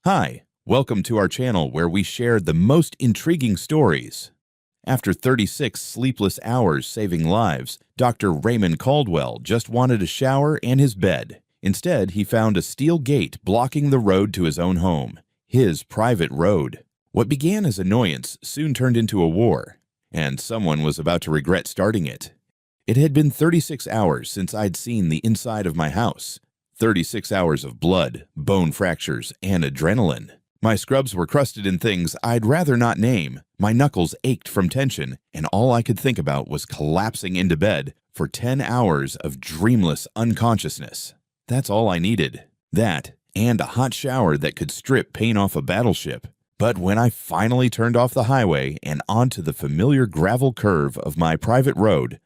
Hi, welcome to our channel where we share the most intriguing stories. After 36 sleepless hours saving lives, Dr. Raymond Caldwell just wanted a shower and his bed. Instead, he found a steel gate blocking the road to his own home, his private road. What began as annoyance soon turned into a war, and someone was about to regret starting it. It had been 36 hours since I'd seen the inside of my house. 36 hours of blood, bone fractures, and adrenaline. My scrubs were crusted in things I'd rather not name, my knuckles ached from tension, and all I could think about was collapsing into bed for 10 hours of dreamless unconsciousness. That's all I needed. That, and a hot shower that could strip paint off a battleship. But when I finally turned off the highway and onto the familiar gravel curve of my private road,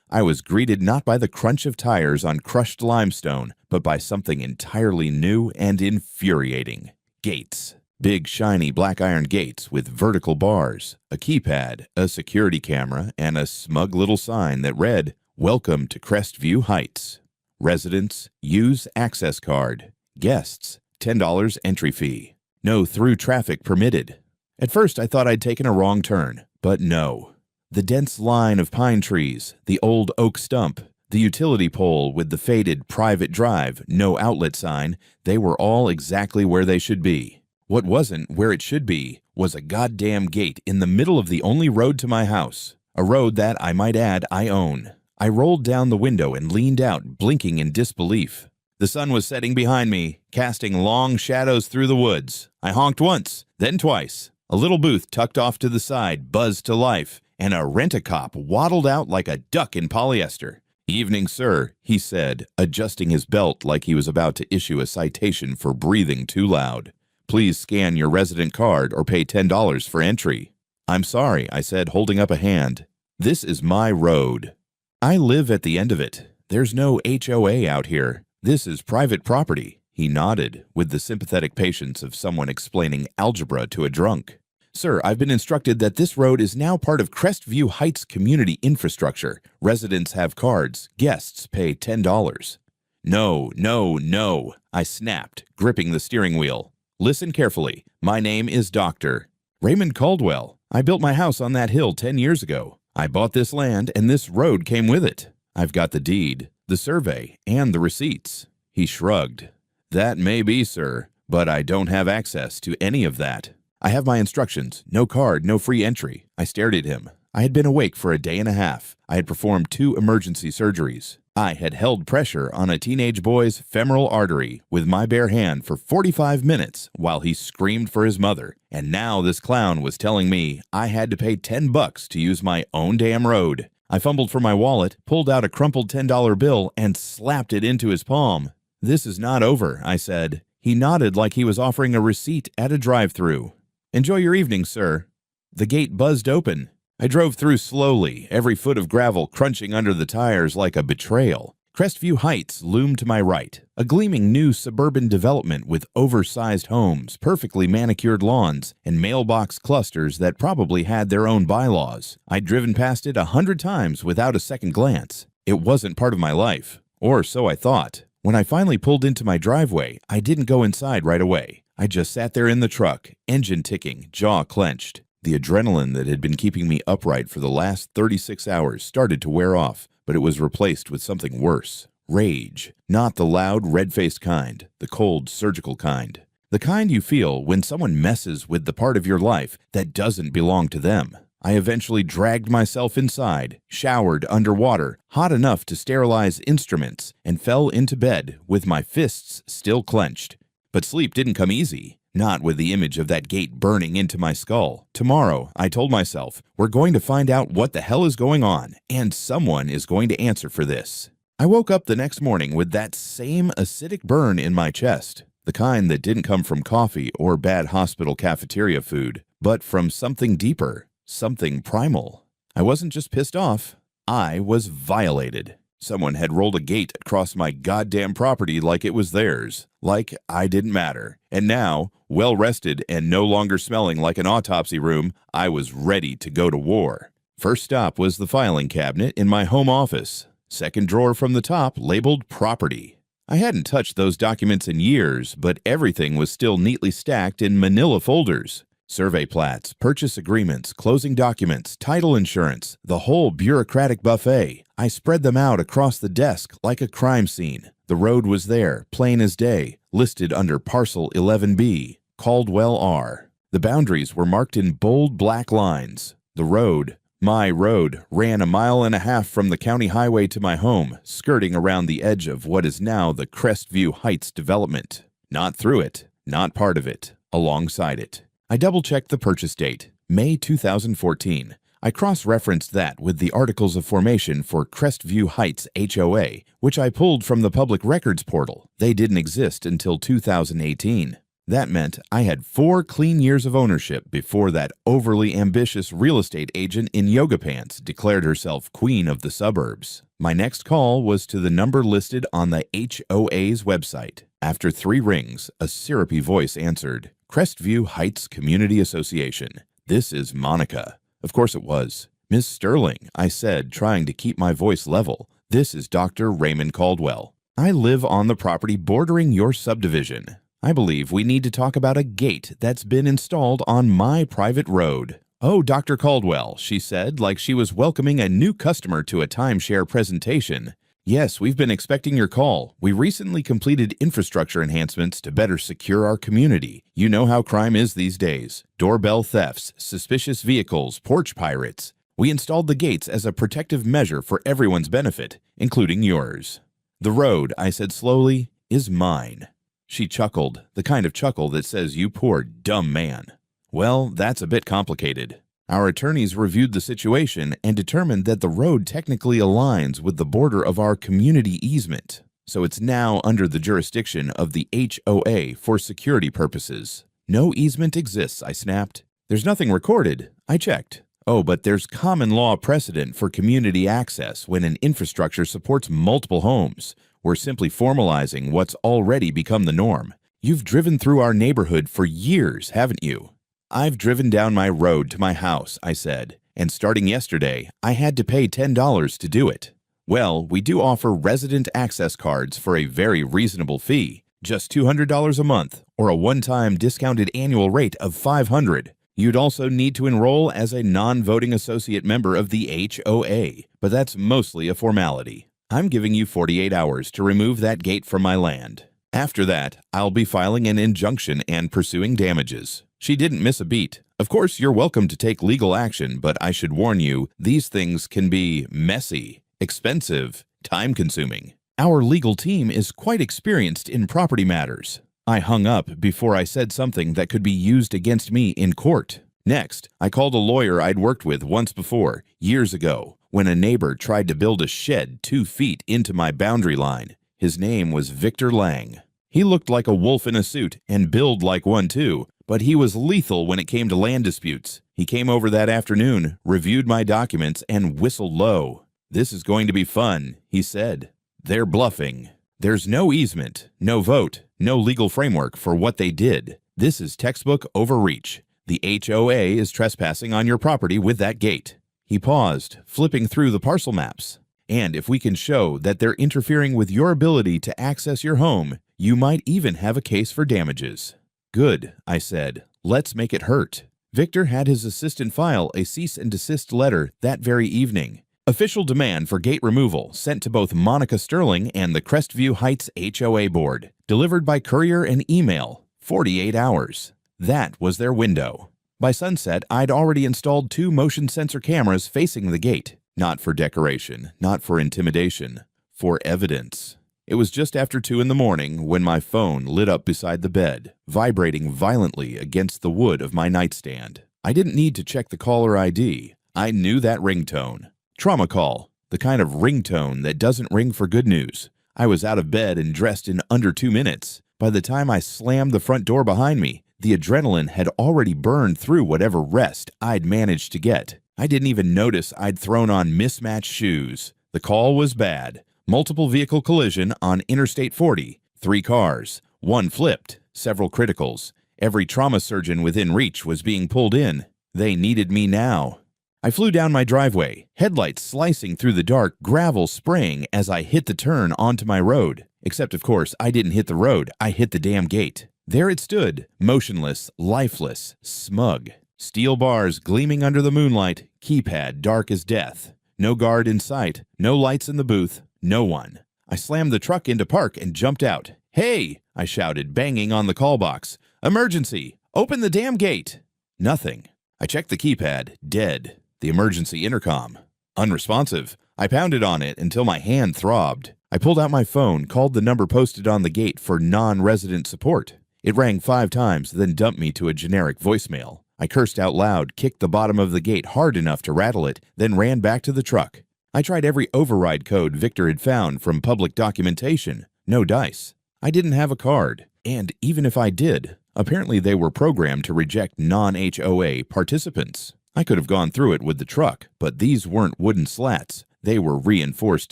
I was greeted not by the crunch of tires on crushed limestone, but by something entirely new and infuriating. Gates. Big, shiny black iron gates with vertical bars, a keypad, a security camera, and a smug little sign that read, "Welcome to Crestview Heights. Residents, use access card. Guests, $10 entry fee. No through traffic permitted." At first I thought I'd taken a wrong turn, but no. The dense line of pine trees, the old oak stump, the utility pole with the faded private drive, no outlet sign, they were all exactly where they should be. What wasn't where it should be was a goddamn gate in the middle of the only road to my house, a road that, I might add, I own. I rolled down the window and leaned out, blinking in disbelief. The sun was setting behind me, casting long shadows through the woods. I honked once, then twice. A little booth tucked off to the side buzzed to life, and a rent-a-cop waddled out like a duck in polyester. "Evening, sir," he said, adjusting his belt like he was about to issue a citation for breathing too loud. "Please scan your resident card or pay $10 for entry." "I'm sorry," I said, holding up a hand. "This is my road. I live at the end of it. There's no HOA out here. This is private property." He nodded with the sympathetic patience of someone explaining algebra to a drunk. "Sir, I've been instructed that this road is now part of Crestview Heights community infrastructure. Residents have cards. Guests pay $10. "No, no, no," I snapped, gripping the steering wheel. "Listen carefully. My name is Dr. Raymond Caldwell. I built my house on that hill 10 years ago. I bought this land, and this road came with it. I've got the deed, the survey, and the receipts." He shrugged. "That may be, sir, but I don't have access to any of that. I have my instructions. No card, no free entry." I stared at him. I had been awake for a day and a half. I had performed 2 emergency surgeries. I had held pressure on a teenage boy's femoral artery with my bare hand for 45 minutes while he screamed for his mother. And now this clown was telling me I had to pay $10 to use my own damn road. I fumbled for my wallet, pulled out a crumpled $10 bill, and slapped it into his palm. "This is not over," I said. He nodded like he was offering a receipt at a drive-thru. "Enjoy your evening, sir." The gate buzzed open. I drove through slowly, every foot of gravel crunching under the tires like a betrayal. Crestview Heights loomed to my right, a gleaming new suburban development with oversized homes, perfectly manicured lawns, and mailbox clusters that probably had their own bylaws. I'd driven past it 100 times without a second glance. It wasn't part of my life, or so I thought. When I finally pulled into my driveway, I didn't go inside right away. I just sat there in the truck, engine ticking, jaw clenched. The adrenaline that had been keeping me upright for the last 36 hours started to wear off, but it was replaced with something worse. Rage. Not the loud, red-faced kind, the cold, surgical kind. The kind you feel when someone messes with the part of your life that doesn't belong to them. I eventually dragged myself inside, showered underwater, hot enough to sterilize instruments, and fell into bed with my fists still clenched. But sleep didn't come easy, not with the image of that gate burning into my skull. Tomorrow, I told myself, we're going to find out what the hell is going on, and someone is going to answer for this. I woke up the next morning with that same acidic burn in my chest, the kind that didn't come from coffee or bad hospital cafeteria food, but from something deeper, something primal. I wasn't just pissed off, I was violated. Someone had rolled a gate across my goddamn property like it was theirs, like I didn't matter. And now, well-rested and no longer smelling like an autopsy room, I was ready to go to war. First stop was the filing cabinet in my home office. Second drawer from the top labeled property. I hadn't touched those documents in years, but everything was still neatly stacked in manila folders. Survey plats, purchase agreements, closing documents, title insurance, the whole bureaucratic buffet. I spread them out across the desk like a crime scene. The road was there, plain as day, listed under Parcel 11B, Caldwell R. The boundaries were marked in bold black lines. The road, my road, ran 1.5 miles from the county highway to my home, skirting around the edge of what is now the Crestview Heights development. Not through it, not part of it, alongside it. I double-checked the purchase date, May 2014. I cross-referenced that with the Articles of Formation for Crestview Heights HOA, which I pulled from the Public Records portal. They didn't exist until 2018. That meant I had 4 clean years of ownership before that overly ambitious real estate agent in yoga pants declared herself queen of the suburbs. My next call was to the number listed on the HOA's website. After 3 rings, a syrupy voice answered, "Crestview Heights Community Association. This is Monica." Of course it was. "Miss Sterling," I said, trying to keep my voice level. "This is Dr. Raymond Caldwell. I live on the property bordering your subdivision. I believe we need to talk about a gate that's been installed on my private road." "Oh, Dr. Caldwell," she said, like she was welcoming a new customer to a timeshare presentation. "Yes, we've been expecting your call. We recently completed infrastructure enhancements to better secure our community. You know how crime is these days. Doorbell thefts, suspicious vehicles, porch pirates. We installed the gates as a protective measure for everyone's benefit, including yours." "The road," I said slowly, "is mine." She chuckled, the kind of chuckle that says, "You poor dumb man." "Well, that's a bit complicated." Our attorneys reviewed the situation and determined that the road technically aligns with the border of our community easement, so it's now under the jurisdiction of the HOA for security purposes. "No easement exists," I snapped. "There's nothing recorded." I checked. "Oh, but there's common law precedent for community access when an infrastructure supports multiple homes. We're simply formalizing what's already become the norm. You've driven through our neighborhood for years, haven't you?" "I've driven down my road to my house," I said, "and starting yesterday, I had to pay $10 to do it." "Well, we do offer resident access cards for a very reasonable fee, just $200 a month, or a one-time discounted annual rate of $500. You'd also need to enroll as a non-voting associate member of the HOA, but that's mostly a formality. I'm giving you 48 hours to remove that gate from my land. After that, I'll be filing an injunction and pursuing damages." She didn't miss a beat. "Of course, you're welcome to take legal action, but I should warn you, these things can be messy, expensive, time-consuming. Our legal team is quite experienced in property matters." I hung up before I said something that could be used against me in court. Next, I called a lawyer I'd worked with once before, years ago, when a neighbor tried to build a shed 2 feet into my boundary line. His name was Victor Lang. He looked like a wolf in a suit and billed like one too, but he was lethal when it came to land disputes. He came over that afternoon, reviewed my documents, and whistled low. "This is going to be fun," he said. "They're bluffing. There's no easement, no vote, no legal framework for what they did. This is textbook overreach. The HOA is trespassing on your property with that gate." He paused, flipping through the parcel maps. "And if we can show that they're interfering with your ability to access your home, you might even have a case for damages." "Good," I said. "Let's make it hurt." Victor had his assistant file a cease and desist letter that very evening. Official demand for gate removal sent to both Monica Sterling and the Crestview Heights HOA board, delivered by courier and email, 48 hours. That was their window. By sunset, I'd already installed 2 motion sensor cameras facing the gate, not for decoration, not for intimidation, for evidence. It was just after 2 in the morning when my phone lit up beside the bed, vibrating violently against the wood of my nightstand. I didn't need to check the caller ID. I knew that ringtone. Trauma call, the kind of ringtone that doesn't ring for good news. I was out of bed and dressed in under 2 minutes. By the time I slammed the front door behind me, the adrenaline had already burned through whatever rest I'd managed to get. I didn't even notice I'd thrown on mismatched shoes. The call was bad. Multiple vehicle collision on Interstate 40. 3 cars. 1 flipped. Several criticals. Every trauma surgeon within reach was being pulled in. They needed me now. I flew down my driveway, headlights slicing through the dark, gravel spraying as I hit the turn onto my road. Except, of course, I didn't hit the road, I hit the damn gate. There it stood, motionless, lifeless, smug. Steel bars gleaming under the moonlight, keypad dark as death. No guard in sight, no lights in the booth, no one. I slammed the truck into park and jumped out. "Hey!" I shouted, banging on the call box. "Emergency! Open the damn gate!" Nothing. I checked the keypad, dead. The emergency intercom, unresponsive. I pounded on it until my hand throbbed. I pulled out my phone, called the number posted on the gate for non-resident support. It rang 5 times, then dumped me to a generic voicemail. I cursed out loud, kicked the bottom of the gate hard enough to rattle it, then ran back to the truck. I tried every override code Victor had found from public documentation. No dice. I didn't have a card. And even if I did, apparently they were programmed to reject non-HOA participants. I could have gone through it with the truck, but these weren't wooden slats. They were reinforced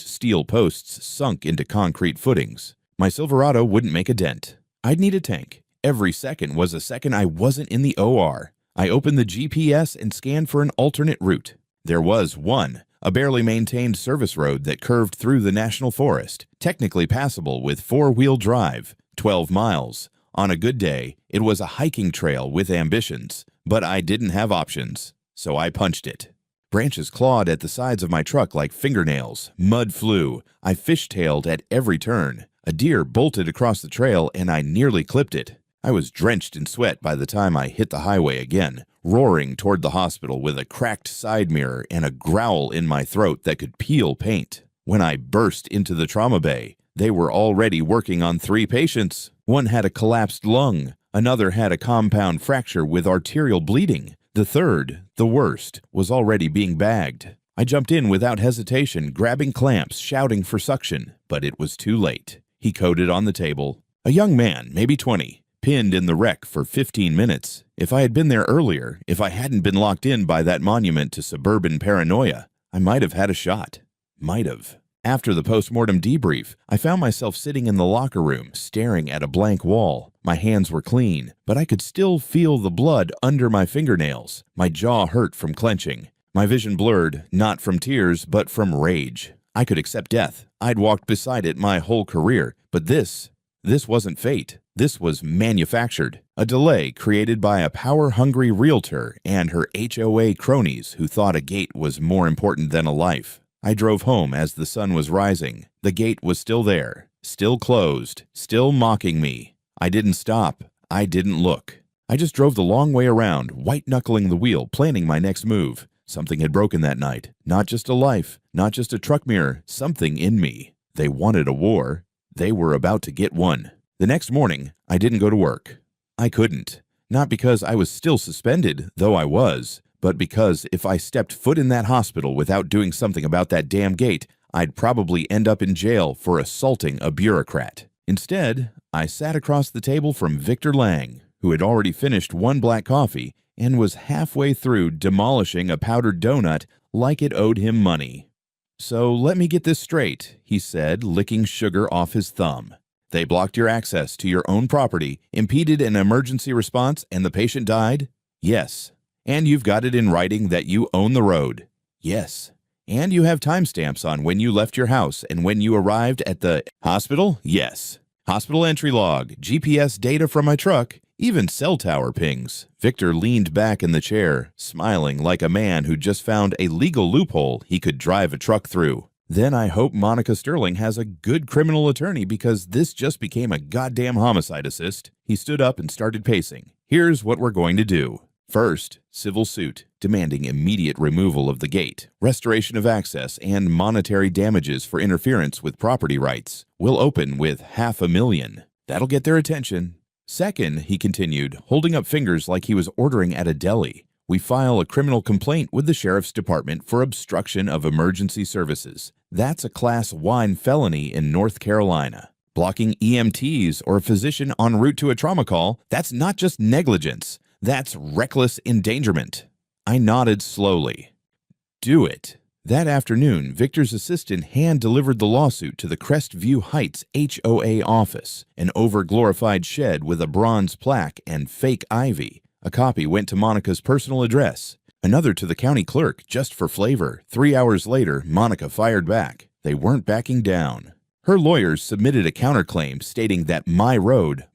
steel posts sunk into concrete footings. My Silverado wouldn't make a dent. I'd need a tank. Every second was a second I wasn't in the OR. I opened the GPS and scanned for an alternate route. There was one, a barely maintained service road that curved through the national forest, technically passable with 4-wheel drive, 12 miles. On a good day, it was a hiking trail with ambitions, but I didn't have options, so I punched it. Branches clawed at the sides of my truck like fingernails. Mud flew. I fishtailed at every turn. A deer bolted across the trail and I nearly clipped it. I was drenched in sweat by the time I hit the highway again, roaring toward the hospital with a cracked side mirror and a growl in my throat that could peel paint. When I burst into the trauma bay, they were already working on 3 patients. One had a collapsed lung. Another had a compound fracture with arterial bleeding. The third, the worst, was already being bagged. I jumped in without hesitation, grabbing clamps, shouting for suction, but it was too late. He coded on the table. A young man, maybe 20. Pinned in the wreck for 15 minutes. If I had been there earlier, if I hadn't been locked in by that monument to suburban paranoia, I might have had a shot. Might have. After the post-mortem debrief, I found myself sitting in the locker room, staring at a blank wall. My hands were clean, but I could still feel the blood under my fingernails. My jaw hurt from clenching. My vision blurred, not from tears, but from rage. I could accept death. I'd walked beside it my whole career, but this wasn't fate. This was manufactured, a delay created by a power-hungry realtor and her HOA cronies who thought a gate was more important than a life. I drove home as the sun was rising. The gate was still there, still closed, still mocking me. I didn't stop. I didn't look. I just drove the long way around, white-knuckling the wheel, planning my next move. Something had broken that night. Not just a life, not just a truck mirror, something in me. They wanted a war. They were about to get one. The next morning, I didn't go to work. I couldn't. Not because I was still suspended, though I was, but because if I stepped foot in that hospital without doing something about that damn gate, I'd probably end up in jail for assaulting a bureaucrat. Instead, I sat across the table from Victor Lang, who had already finished 1 black coffee and was halfway through demolishing a powdered donut like it owed him money. "So let me get this straight," he said, licking sugar off his thumb. "They blocked your access to your own property, impeded an emergency response, and the patient died?" "Yes." "And you've got it in writing that you own the road?" "Yes." "And you have timestamps on when you left your house and when you arrived at the hospital?" "Yes." "Hospital entry log, GPS data from my truck, even cell tower pings." Victor leaned back in the chair, smiling like a man who just found a legal loophole he could drive a truck through. "Then I hope Monica Sterling has a good criminal attorney because this just became a goddamn homicide assist." He stood up and started pacing. "Here's what we're going to do. First, civil suit, demanding immediate removal of the gate, restoration of access, and monetary damages for interference with property rights. We'll open with $500,000. That'll get their attention. Second," he continued, holding up fingers like he was ordering at a deli, "we file a criminal complaint with the sheriff's department for obstruction of emergency services. That's a Class 1 felony in North Carolina. Blocking EMTs or a physician en route to a trauma call, that's not just negligence. That's reckless endangerment." I nodded slowly. "Do it." That afternoon, Victor's assistant hand-delivered the lawsuit to the Crestview Heights HOA office, an over-glorified shed with a bronze plaque and fake ivy. A copy went to Monica's personal address. Another to the county clerk, just for flavor. 3 hours later, Monica fired back. They weren't backing down. Her lawyers submitted a counterclaim stating that my road,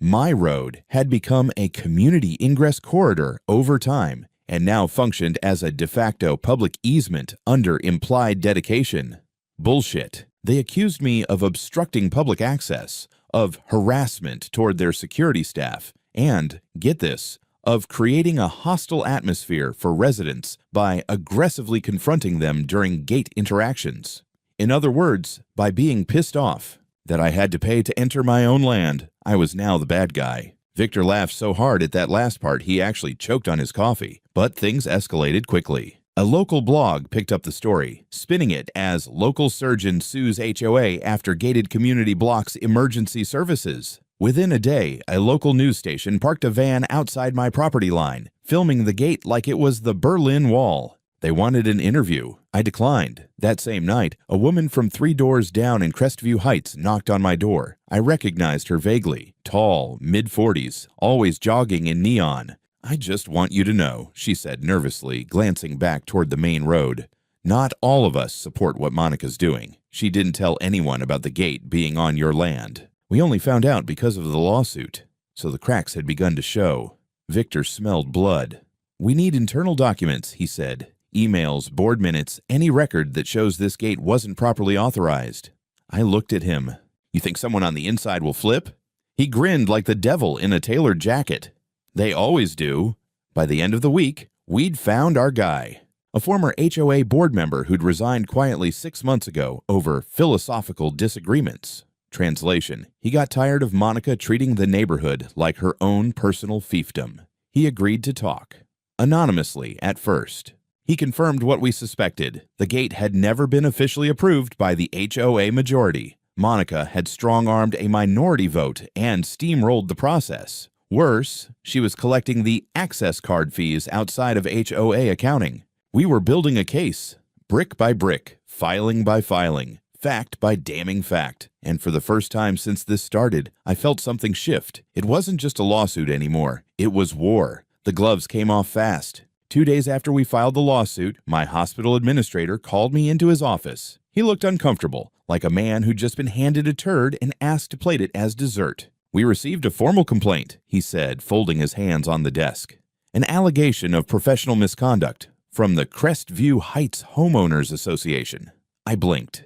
had become a community ingress corridor over time and now functioned as a de facto public easement under implied dedication. Bullshit. They accused me of obstructing public access, of harassment toward their security staff, and, get this, of creating a hostile atmosphere for residents by aggressively confronting them during gate interactions. In other words, by being pissed off that I had to pay to enter my own land, I was now the bad guy. Victor laughed so hard at that last part he actually choked on his coffee, but things escalated quickly. A local blog picked up the story, spinning it as local surgeon sues HOA after gated community blocks emergency services. Within a day, a local news station parked a van outside my property line, filming the gate like it was the Berlin Wall. They wanted an interview. I declined. That same night, a woman from 3 doors down in Crestview Heights knocked on my door. I recognized her vaguely. Tall, mid-40s, always jogging in neon. "I just want you to know," she said nervously, glancing back toward the main road. "Not all of us support what Monica's doing. She didn't tell anyone about the gate being on your land. We only found out because of the lawsuit." So the cracks had begun to show. Victor smelled blood. "We need internal documents," he said. "Emails, board minutes, any record that shows this gate wasn't properly authorized." I looked at him. "You think someone on the inside will flip?" He grinned like the devil in a tailored jacket. "They always do." By the end of the week, we'd found our guy. A former HOA board member who'd resigned quietly 6 months ago over philosophical disagreements. Translation: he got tired of Monica treating the neighborhood like her own personal fiefdom. He agreed to talk. Anonymously at first. He confirmed what we suspected. The gate had never been officially approved by the HOA majority. Monica had strong-armed a minority vote and steamrolled the process. Worse, she was collecting the access card fees outside of HOA accounting. We were building a case, brick by brick, filing by filing, fact by damning fact. And for the first time since this started, I felt something shift. It wasn't just a lawsuit anymore. It was war. The gloves came off fast. 2 days after we filed the lawsuit, my hospital administrator called me into his office. He looked uncomfortable, like a man who'd just been handed a turd and asked to plate it as dessert. "We received a formal complaint," he said, folding his hands on the desk. "An allegation of professional misconduct from the Crestview Heights Homeowners Association." I blinked.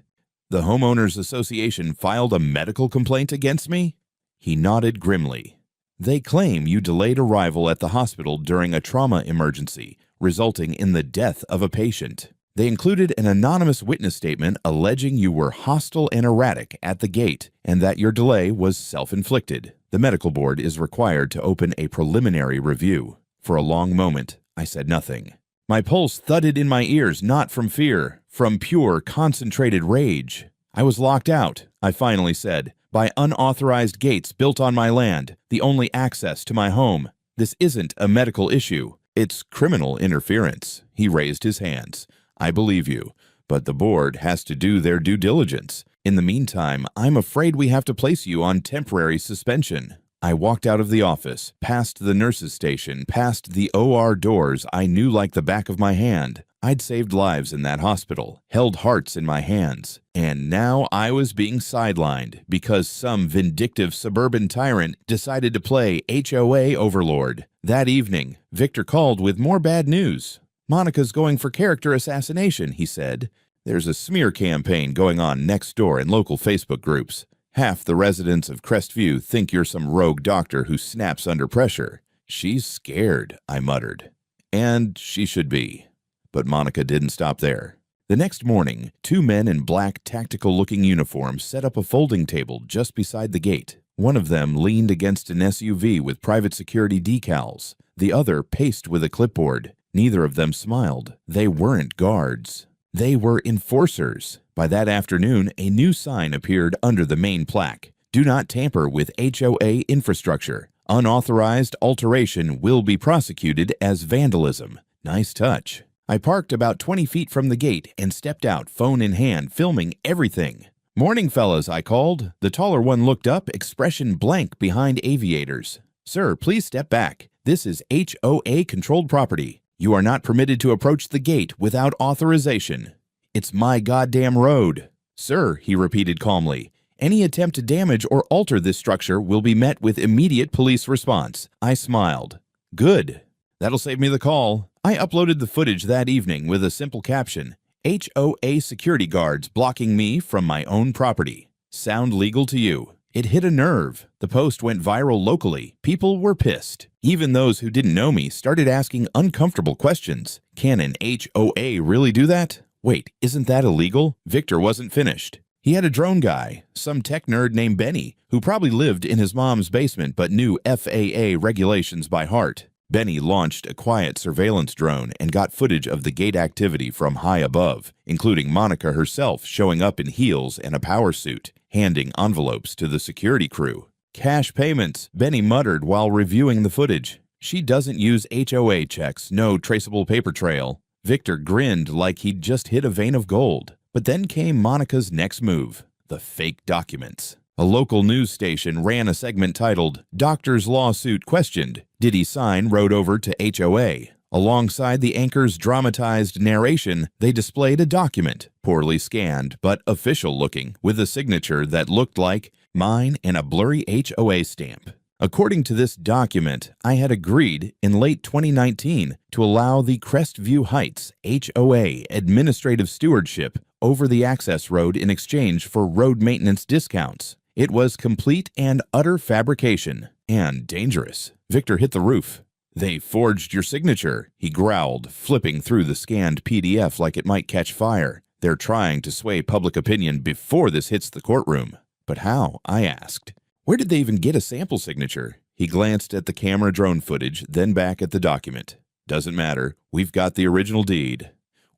"The Homeowners Association filed a medical complaint against me?" He nodded grimly. "They claim you delayed arrival at the hospital during a trauma emergency, resulting in the death of a patient. They included an anonymous witness statement alleging you were hostile and erratic at the gate and that your delay was self-inflicted. The medical board is required to open a preliminary review." For a long moment, I said nothing. My pulse thudded in my ears, not from fear, from pure, concentrated rage. I was locked out, I finally said, by unauthorized gates built on my land, the only access to my home. "This isn't a medical issue. It's criminal interference." He raised his hands. "I believe you, but the board has to do their due diligence. In the meantime, I'm afraid we have to place you on temporary suspension." I walked out of the office, past the nurse's station, past the OR doors I knew like the back of my hand. I'd saved lives in that hospital, held hearts in my hands, and now I was being sidelined because some vindictive suburban tyrant decided to play HOA overlord. That evening, Victor called with more bad news. "Monica's going for character assassination," he said. "There's a smear campaign going on next door in local Facebook groups. Half the residents of Crestview think you're some rogue doctor who snaps under pressure. She's scared," I muttered. And she should be. But Monica didn't stop there. The next morning, 2 men in black tactical-looking uniforms set up a folding table just beside the gate. One of them leaned against an SUV with private security decals. The other paced with a clipboard. Neither of them smiled. They weren't guards. They were enforcers. By that afternoon, a new sign appeared under the main plaque. "Do not tamper with HOA infrastructure. Unauthorized alteration will be prosecuted as vandalism." Nice touch. I parked about 20 feet from the gate and stepped out, phone in hand, filming everything. "Morning, fellas," I called. The taller one looked up, expression blank behind aviators. "Sir, please step back. This is HOA-controlled property. You are not permitted to approach the gate without authorization. It's my goddamn road. Sir, he repeated calmly, any attempt to damage or alter this structure will be met with immediate police response. I smiled. Good. That'll save me the call. I uploaded the footage that evening with a simple caption, HOA security guards blocking me from my own property. Sound legal to you? It hit a nerve. The post went viral locally. People were pissed. Even those who didn't know me started asking uncomfortable questions. Can an HOA really do that? Wait, isn't that illegal? Victor wasn't finished. He had a drone guy, some tech nerd named Benny, who probably lived in his mom's basement but knew FAA regulations by heart. Benny launched a quiet surveillance drone and got footage of the gate activity from high above, including Monica herself showing up in heels and a power suit, handing envelopes to the security crew. Cash payments, Benny muttered while reviewing the footage. She doesn't use HOA checks, no traceable paper trail. Victor grinned like he'd just hit a vein of gold. But then came Monica's next move, the fake documents. A local news station ran a segment titled, Doctor's Lawsuit Questioned. Did he sign rode over to HOA? Alongside the anchor's dramatized narration, they displayed a document, poorly scanned but official looking, with a signature that looked like mine and a blurry HOA stamp. According to this document, I had agreed in late 2019 to allow the Crestview Heights HOA administrative stewardship over the access road in exchange for road maintenance discounts. It was complete and utter fabrication, and dangerous. Victor hit the roof. They forged your signature, he growled, flipping through the scanned PDF like it might catch fire. They're trying to sway public opinion before this hits the courtroom. But how? I asked. Where did they even get a sample signature? He glanced at the camera drone footage, then back at the document. Doesn't matter. We've got the original deed.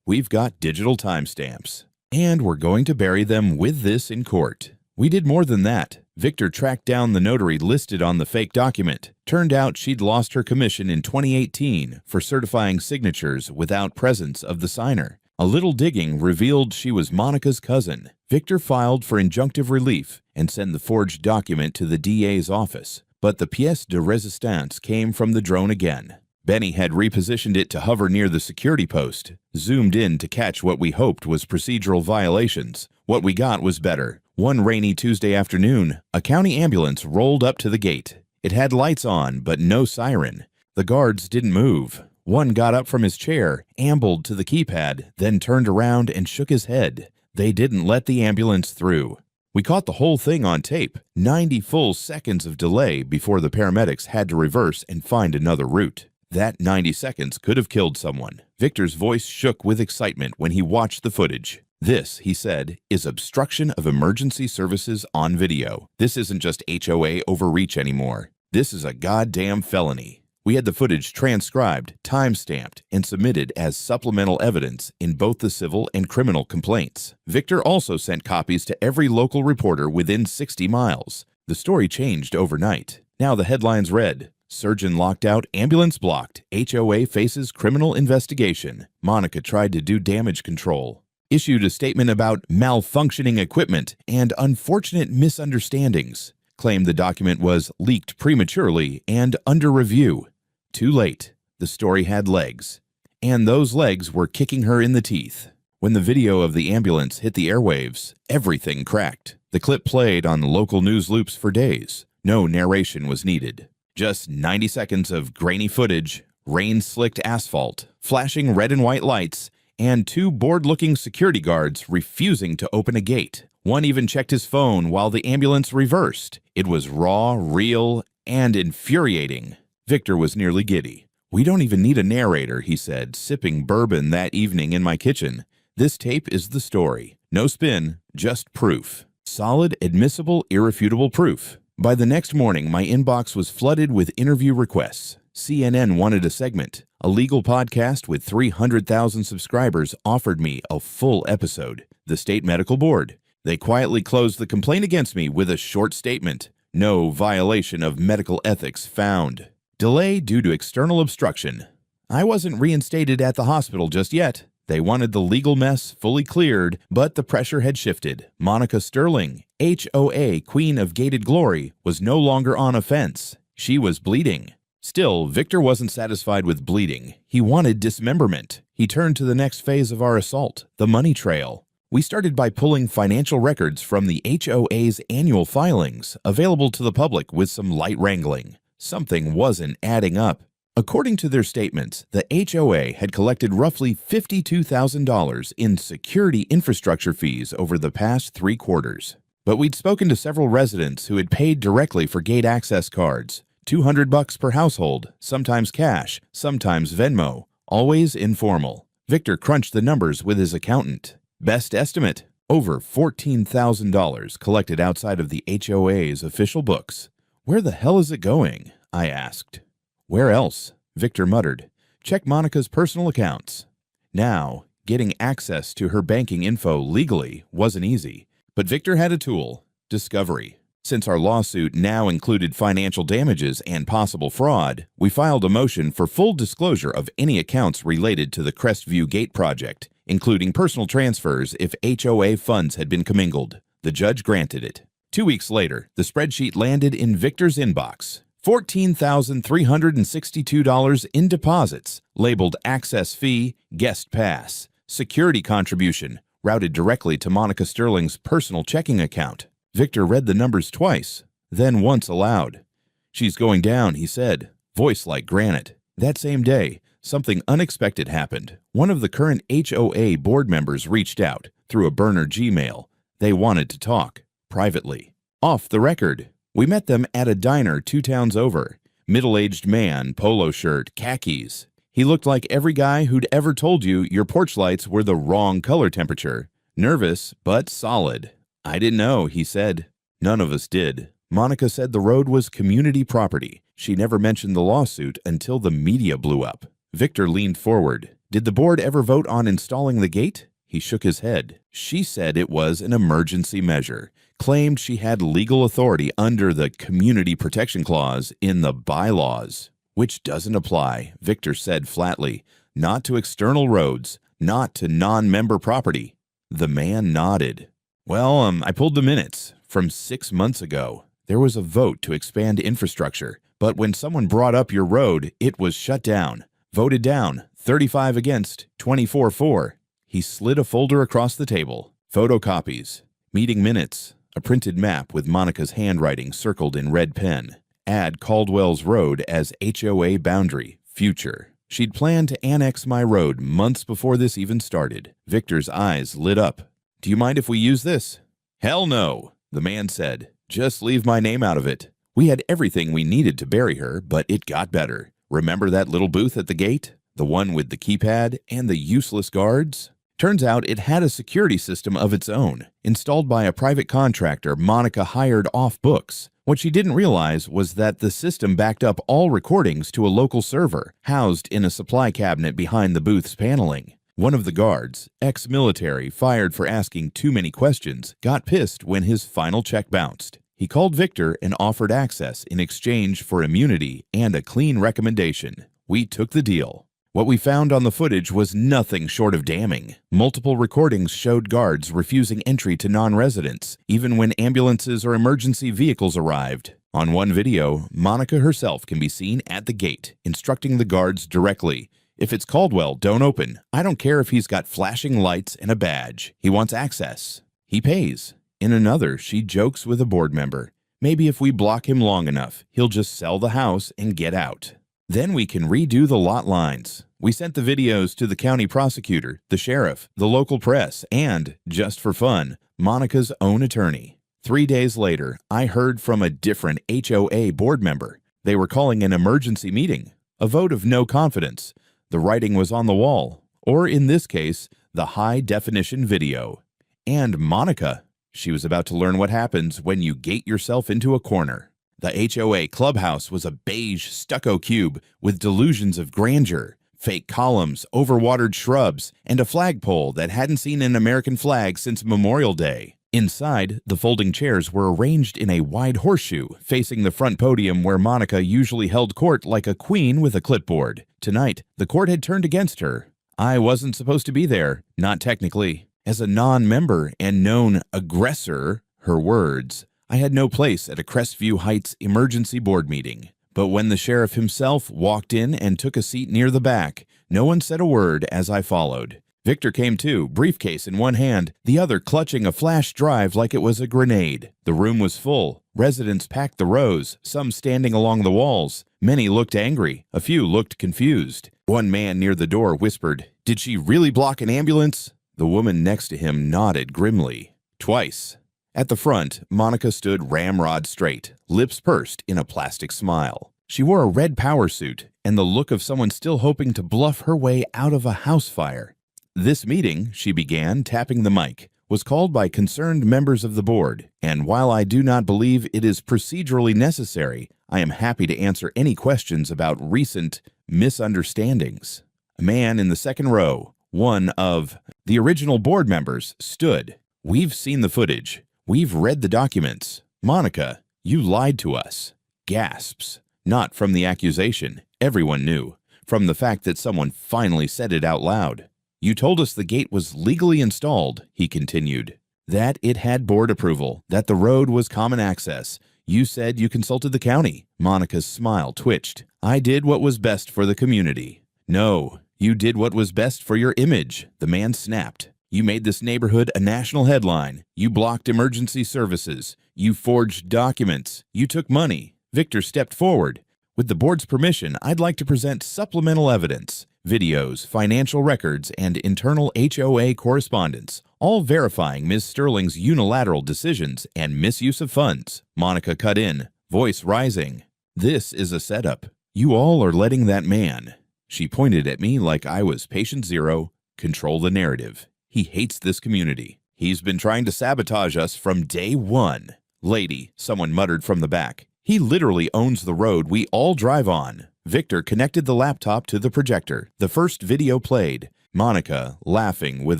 We've got digital timestamps. And we're going to bury them with this in court. We did more than that. Victor tracked down the notary listed on the fake document. Turned out she'd lost her commission in 2018 for certifying signatures without presence of the signer. A little digging revealed she was Monica's cousin. Victor filed for injunctive relief and sent the forged document to the DA's office. But the pièce de résistance came from the drone again. Benny had repositioned it to hover near the security post, zoomed in to catch what we hoped was procedural violations. What we got was better. One rainy Tuesday afternoon, a county ambulance rolled up to the gate. It had lights on, but no siren. The guards didn't move. One got up from his chair, ambled to the keypad, then turned around and shook his head. They didn't let the ambulance through. We caught the whole thing on tape, 90 full seconds of delay before the paramedics had to reverse and find another route. That 90 seconds could have killed someone. Victor's voice shook with excitement when he watched the footage. This, he said, is obstruction of emergency services on video. This isn't just HOA overreach anymore. This is a goddamn felony. We had the footage transcribed, time-stamped, and submitted as supplemental evidence in both the civil and criminal complaints. Victor also sent copies to every local reporter within 60 miles. The story changed overnight. Now the headlines read, Surgeon locked out, ambulance blocked. HOA faces criminal investigation. Monica tried to do damage control. Issued a statement about malfunctioning equipment and unfortunate misunderstandings. Claimed the document was leaked prematurely and under review. Too late. The story had legs. And those legs were kicking her in the teeth. When the video of the ambulance hit the airwaves, everything cracked. The clip played on local news loops for days. No narration was needed. Just 90 seconds of grainy footage, rain-slicked asphalt, flashing red and white lights, and two bored-looking security guards refusing to open a gate. One even checked his phone while the ambulance reversed. It was raw, real, and infuriating. Victor was nearly giddy. We don't even need a narrator, he said, sipping bourbon that evening in my kitchen. This tape is the story. No spin, just proof. Solid, admissible, irrefutable proof. By the next morning, my inbox was flooded with interview requests. CNN wanted a segment. A legal podcast with 300,000 subscribers offered me a full episode. The state medical board. They quietly closed the complaint against me with a short statement. No violation of medical ethics found. Delay due to external obstruction. I wasn't reinstated at the hospital just yet. They wanted the legal mess fully cleared, but the pressure had shifted. Monica Sterling, HOA Queen of Gated Glory, was no longer on offense. She was bleeding. Still, Victor wasn't satisfied with bleeding. He wanted dismemberment. He turned to the next phase of our assault, the money trail. We started by pulling financial records from the HOA's annual filings, available to the public with some light wrangling. Something wasn't adding up. According to their statements, the HOA had collected roughly $52,000 in security infrastructure fees over the past 3 quarters. But we'd spoken to several residents who had paid directly for gate access cards, $200 per household, sometimes cash, sometimes Venmo, always informal. Victor crunched the numbers with his accountant. Best estimate, over $14,000 collected outside of the HOA's official books. Where the hell is it going? I asked. Where else? Victor muttered. Check Monica's personal accounts. Now, getting access to her banking info legally wasn't easy, but Victor had a tool, discovery. Since our lawsuit now included financial damages and possible fraud, we filed a motion for full disclosure of any accounts related to the Crestview Gate project, including personal transfers if HOA funds had been commingled. The judge granted it. 2 weeks later, the spreadsheet landed in Victor's inbox. $14,362 in deposits, labeled access fee, guest pass, security contribution, routed directly to Monica Sterling's personal checking account. Victor read the numbers twice, then once aloud. She's going down, he said, voice like granite. That same day, something unexpected happened. One of the current HOA board members reached out through a burner Gmail. They wanted to talk, privately. Off the record. We met them at a diner 2 towns over. Middle-aged man, polo shirt, khakis. He looked like every guy who'd ever told you your porch lights were the wrong color temperature. Nervous, but solid. I didn't know, he said. None of us did. Monica said the road was community property. She never mentioned the lawsuit until the media blew up. Victor leaned forward. Did the board ever vote on installing the gate? He shook his head. She said it was an emergency measure, claimed she had legal authority under the Community Protection Clause in the bylaws, which doesn't apply, Victor said flatly. Not to external roads, not to non-member property. The man nodded. Well, I pulled the minutes from 6 months ago. There was a vote to expand infrastructure, but when someone brought up your road, it was shut down. Voted down, 35 against, 24 for. He slid a folder across the table. Photocopies, meeting minutes, a printed map with Monica's handwriting circled in red pen. Add Caldwell's Road as HOA boundary, future. She'd planned to annex my road months before this even started. Victor's eyes lit up. Do you mind if we use this? Hell no, the man said. Just leave my name out of it. We had everything we needed to bury her, but it got better. Remember that little booth at the gate? The one with the keypad and the useless guards? Turns out it had a security system of its own, installed by a private contractor Monica hired off books. What she didn't realize was that the system backed up all recordings to a local server, housed in a supply cabinet behind the booth's paneling. One of the guards, ex-military fired for asking too many questions, got pissed when his final check bounced. He called Victor and offered access in exchange for immunity and a clean recommendation. We took the deal. What we found on the footage was nothing short of damning. Multiple recordings showed guards refusing entry to non-residents, even when ambulances or emergency vehicles arrived. On one video, Monica herself can be seen at the gate, instructing the guards directly. If it's Caldwell, don't open. I don't care if he's got flashing lights and a badge. He wants access. He pays. In another, she jokes with a board member. Maybe if we block him long enough, he'll just sell the house and get out. Then we can redo the lot lines. We sent the videos to the county prosecutor, the sheriff, the local press, and, just for fun, Monica's own attorney. 3 days later, I heard from a different HOA board member. They were calling an emergency meeting, a vote of no confidence. The writing was on the wall, or in this case, the high-definition video. And Monica. She was about to learn what happens when you gate yourself into a corner. The HOA clubhouse was a beige stucco cube with delusions of grandeur, fake columns, overwatered shrubs, and a flagpole that hadn't seen an American flag since Memorial Day. Inside, the folding chairs were arranged in a wide horseshoe, facing the front podium where Monica usually held court like a queen with a clipboard. Tonight, the court had turned against her. I wasn't supposed to be there, not technically. As a non-member and known aggressor, her words, I had no place at a Crestview Heights emergency board meeting. But when the sheriff himself walked in and took a seat near the back, no one said a word as I followed. Victor came too, briefcase in one hand, the other clutching a flash drive like it was a grenade. The room was full. Residents packed the rows, some standing along the walls. Many looked angry. A few looked confused. One man near the door whispered, "Did she really block an ambulance?" The woman next to him nodded grimly. Twice. At the front, Monica stood ramrod straight, lips pursed in a plastic smile. She wore a red power suit and the look of someone still hoping to bluff her way out of a house fire. "This meeting," she began, tapping the mic, "was called by concerned members of the board, and while I do not believe it is procedurally necessary, I am happy to answer any questions about recent misunderstandings." A man in the second row, one of the original board members, stood. "We've seen the footage. We've read the documents. Monica, you lied to us." Gasps. Not from the accusation. Everyone knew. From the fact that someone finally said it out loud. "You told us the gate was legally installed," he continued. "That it had board approval, that the road was common access. You said you consulted the county." Monica's smile twitched. "I did what was best for the community." "No, you did what was best for your image," the man snapped. "You made this neighborhood a national headline. You blocked emergency services. You forged documents. You took money." Victor stepped forward. "With the board's permission, I'd like to present supplemental evidence, videos, financial records, and internal HOA correspondence, all verifying Ms. Sterling's unilateral decisions and misuse of funds." Monica cut in, voice rising. "This is a setup. You all are letting that man," she pointed at me like I was patient zero, "control the narrative. He hates this community. He's been trying to sabotage us from day one." "Lady," someone muttered from the back, "he literally owns the road we all drive on." Victor connected the laptop to the projector. The first video played. Monica laughing with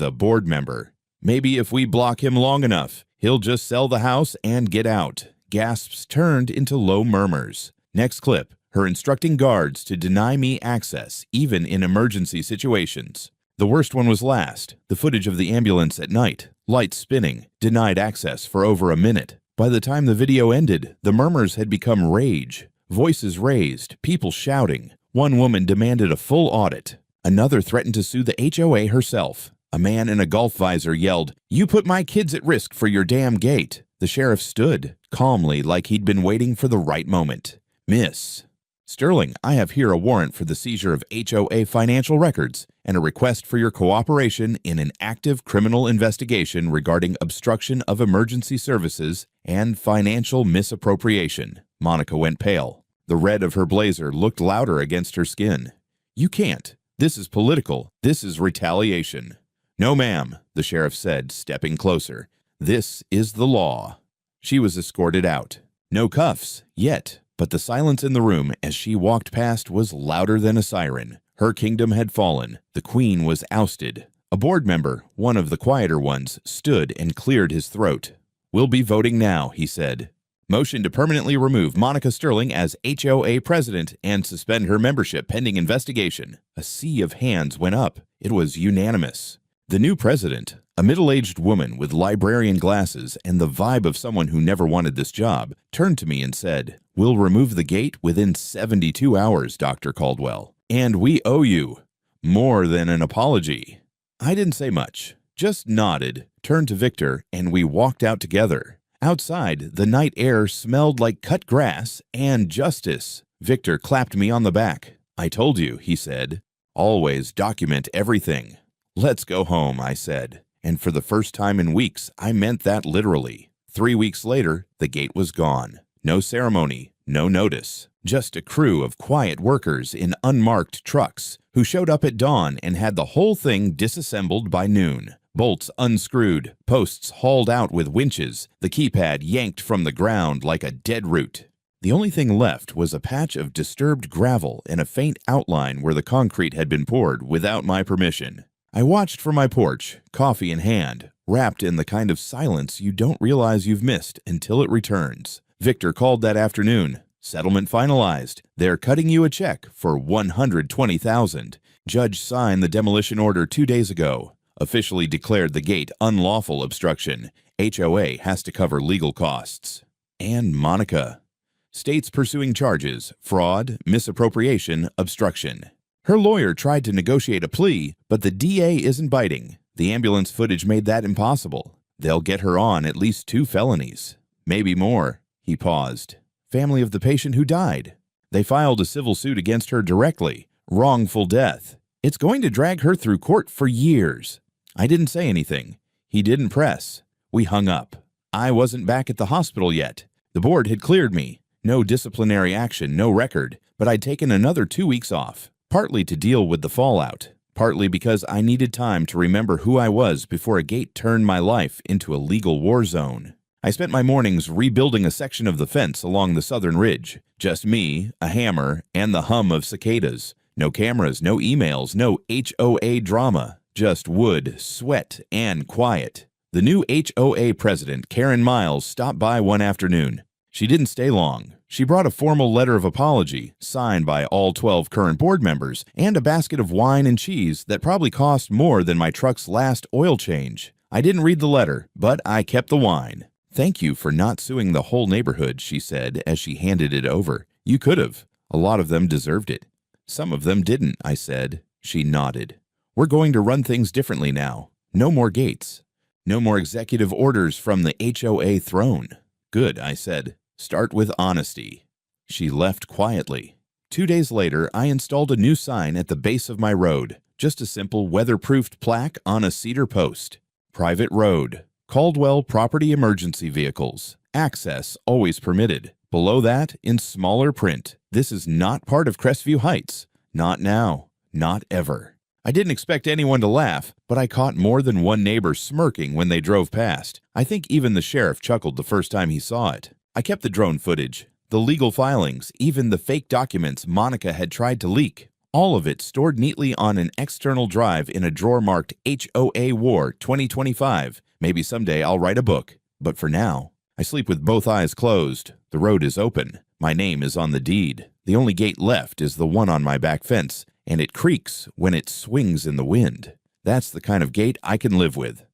a board member. "Maybe if we block him long enough, he'll just sell the house and get out." Gasps turned into low murmurs. Next clip, her instructing guards to deny me access, even in emergency situations. The worst one was last, the footage of the ambulance at night, lights spinning, denied access for over a minute. By the time the video ended, the murmurs had become rage. Voices raised, people shouting. One woman demanded a full audit. Another threatened to sue the HOA herself. A man in a golf visor yelled, "You put my kids at risk for your damn gate." The sheriff stood, calmly like he'd been waiting for the right moment. "Miss Sterling, I have here a warrant for the seizure of HOA financial records and a request for your cooperation in an active criminal investigation regarding obstruction of emergency services and financial misappropriation." Monica went pale. The red of her blazer looked louder against her skin. "You can't. This is political. This is retaliation." "No, ma'am," the sheriff said, stepping closer. "This is the law." She was escorted out. No cuffs, yet. But the silence in the room as she walked past was louder than a siren. Her kingdom had fallen. The queen was ousted. A board member, one of the quieter ones, stood and cleared his throat. "We'll be voting now," he said. "Motion to permanently remove Monica Sterling as HOA president and suspend her membership pending investigation." A sea of hands went up. It was unanimous. The new president, a middle-aged woman with librarian glasses and the vibe of someone who never wanted this job, turned to me and said, "We'll remove the gate within 72 hours, Dr. Caldwell. And we owe you more than an apology." I didn't say much, just nodded, turned to Victor, and we walked out together. Outside, the night air smelled like cut grass and justice. Victor clapped me on the back. "I told you," he said. "Always document everything." "Let's go home," I said. And for the first time in weeks, I meant that literally. 3 weeks later, the gate was gone. No ceremony, no notice. Just a crew of quiet workers in unmarked trucks who showed up at dawn and had the whole thing disassembled by noon. Bolts unscrewed, posts hauled out with winches, the keypad yanked from the ground like a dead root. The only thing left was a patch of disturbed gravel and a faint outline where the concrete had been poured without my permission. I watched from my porch, coffee in hand, wrapped in the kind of silence you don't realize you've missed until it returns. Victor called that afternoon. Settlement finalized. They're cutting you a check for $120,000. Judge signed the demolition order 2 days ago. Officially declared the gate unlawful obstruction. HOA has to cover legal costs. And Monica. States pursuing charges: fraud, misappropriation, obstruction. Her lawyer tried to negotiate a plea, but the DA isn't biting. The ambulance footage made that impossible. They'll get her on at least 2 felonies. Maybe more. He paused. Family of the patient who died. They filed a civil suit against her directly. Wrongful death. It's going to drag her through court for years. I didn't say anything. He didn't press. We hung up. I wasn't back at the hospital yet. The board had cleared me. No disciplinary action, no record, but I'd taken another 2 weeks off, partly to deal with the fallout, partly because I needed time to remember who I was before a gate turned my life into a legal war zone. I spent my mornings rebuilding a section of the fence along the southern ridge. Just me, a hammer, and the hum of cicadas. No cameras, no emails, no HOA drama. Just wood, sweat, and quiet. The new HOA president, Karen Miles, stopped by one afternoon. She didn't stay long. She brought a formal letter of apology, signed by all 12 current board members, and a basket of wine and cheese that probably cost more than my truck's last oil change. I didn't read the letter, but I kept the wine. "Thank you for not suing the whole neighborhood," she said as she handed it over. "You could have. A lot of them deserved it." "Some of them didn't," I said. She nodded. "We're going to run things differently now. No more gates. No more executive orders from the HOA throne." "Good," I said. "Start with honesty." She left quietly. 2 days later, I installed a new sign at the base of my road. Just a simple weatherproofed plaque on a cedar post. Private road. Caldwell Property Emergency Vehicles. Access always permitted. Below that, in smaller print, "This is not part of Crestview Heights. Not now. Not ever." I didn't expect anyone to laugh, but I caught more than one neighbor smirking when they drove past. I think even the sheriff chuckled the first time he saw it. I kept the drone footage, the legal filings, even the fake documents Monica had tried to leak. All of it stored neatly on an external drive in a drawer marked HOA War 2025. Maybe someday I'll write a book. But for now, I sleep with both eyes closed. The road is open. My name is on the deed. The only gate left is the one on my back fence, and it creaks when it swings in the wind. That's the kind of gate I can live with.